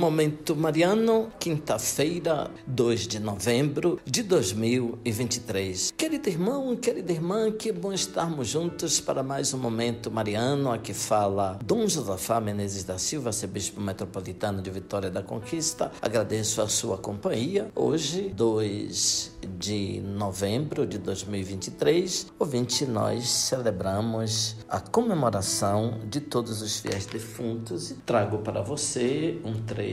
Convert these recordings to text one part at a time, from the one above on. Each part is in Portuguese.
Momento Mariano, quinta-feira, 2 de novembro de 2023. Querido irmão, querida irmã, que bom estarmos juntos para mais um Momento Mariano. Aqui fala Dom Josafá Menezes da Silva, arcebispo metropolitano de Vitória da Conquista. Agradeço a sua companhia. Hoje, 2 de novembro de 2023, ouvinte, nós celebramos a comemoração de todos os fiéis defuntos e trago para você um trecho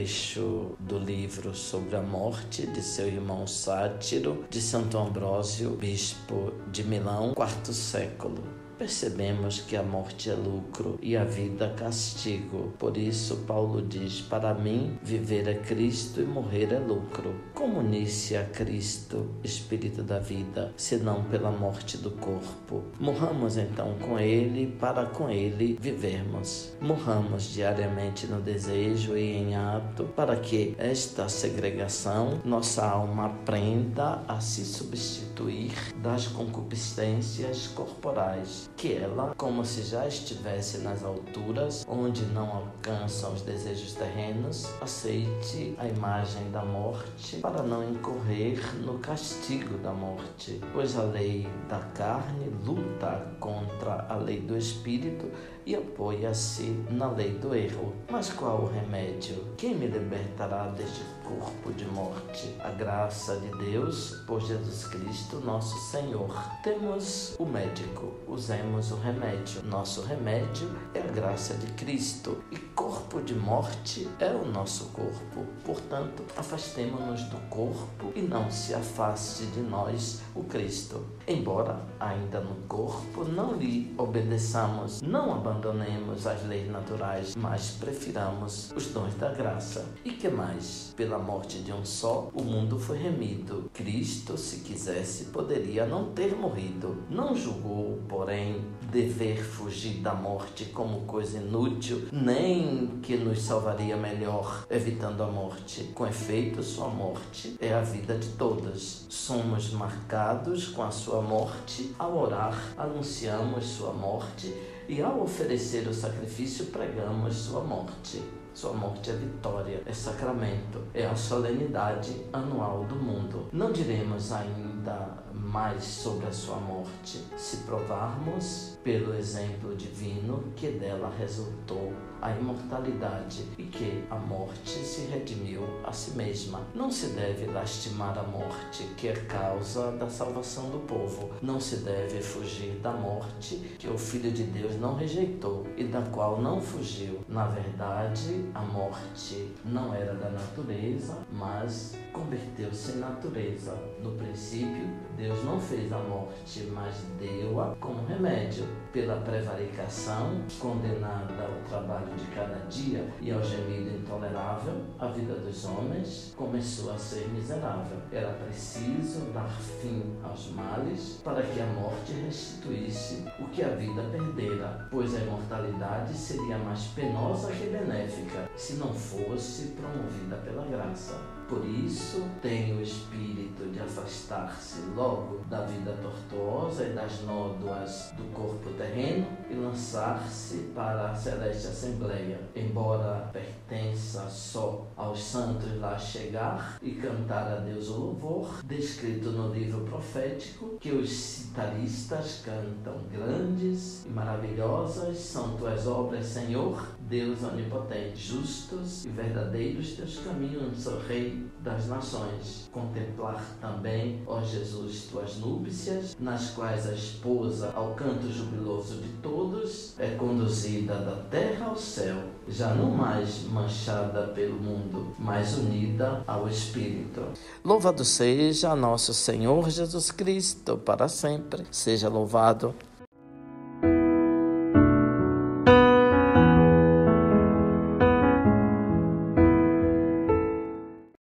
do livro sobre a morte de seu irmão Sátiro, de Santo Ambrósio, bispo de Milão, quarto século. Percebemos que a morte é lucro e a vida castigo. Por isso, Paulo diz: para mim, viver é Cristo e morrer é lucro. Como unir-se a Cristo, Espírito da vida, senão pela morte do corpo? Morramos então com Ele, para com Ele vivermos. Morramos diariamente no desejo e em ato, para que esta segregação, nossa alma aprenda a se substituir das concupiscências corporais, que ela, como se já estivesse nas alturas, onde não alcançam os desejos terrenos, aceite a imagem da morte para não incorrer no castigo da morte, pois a lei da carne luta contra a lei do espírito e apoia-se na lei do erro. Mas qual o remédio? Quem me libertará deste corpo de morte? A graça de Deus, por Jesus Cristo, nosso Senhor. Temos o médico, usemos o remédio. Nosso remédio é a graça de Cristo. E corpo de morte é o nosso corpo. Portanto, afastemo-nos do corpo e não se afaste de nós o Cristo. Embora ainda no corpo não lhe obedeçamos, não abandonemos as leis naturais, mas prefiramos os dons da graça. E que mais? Pela morte de um só, o mundo foi remido. Cristo, se quisesse, poderia não ter morrido. Não julgou, porém, dever fugir da morte como coisa inútil, nem que nos salvaria melhor, evitando a morte. Com efeito, sua morte é a vida de todos. Somos marcados com a sua morte. Ao orar, anunciamos sua morte e ao oferecer o sacrifício, pregamos sua morte. Sua morte é vitória, é sacramento, é a solenidade anual do mundo. Não diremos ainda mais sobre a sua morte, se provarmos pelo exemplo divino que dela resultou a imortalidade e que a morte se redimiu a si mesma. Não se deve lastimar a morte, que é causa da salvação do povo. Não se deve fugir da morte, que o Filho de Deus não rejeitou e da qual não fugiu. Na verdade, a morte não era da natureza, mas converteu-se em natureza. No princípio, Deus não fez a morte, mas deu-a como remédio. Pela prevaricação, condenada ao trabalho de cada dia e ao gemido intolerável, a vida dos homens começou a ser miserável. Era preciso dar fim aos males para que a morte restituísse o que a vida perdera, pois a imortalidade seria mais penosa que benéfica se não fosse promovida pela graça. Por isso, tem o espírito de afastar-se logo da vida tortuosa e das nódoas do corpo terreno e lançar-se para a celeste assembleia, embora pertença só aos santos lá chegar e cantar a Deus o louvor, descrito no livro profético, que os citaristas cantam: grandes e maravilhosas são tuas obras, Senhor, Deus onipotente, justos e verdadeiros teus caminhos, ó Rei das nações. Contemplar também, ó Jesus, tuas núpcias, nas quais a esposa, ao canto jubiloso de todos, é conduzida da terra ao céu, já não mais manchada pelo mundo, mas unida ao Espírito. Louvado seja nosso Senhor Jesus Cristo, para sempre seja louvado.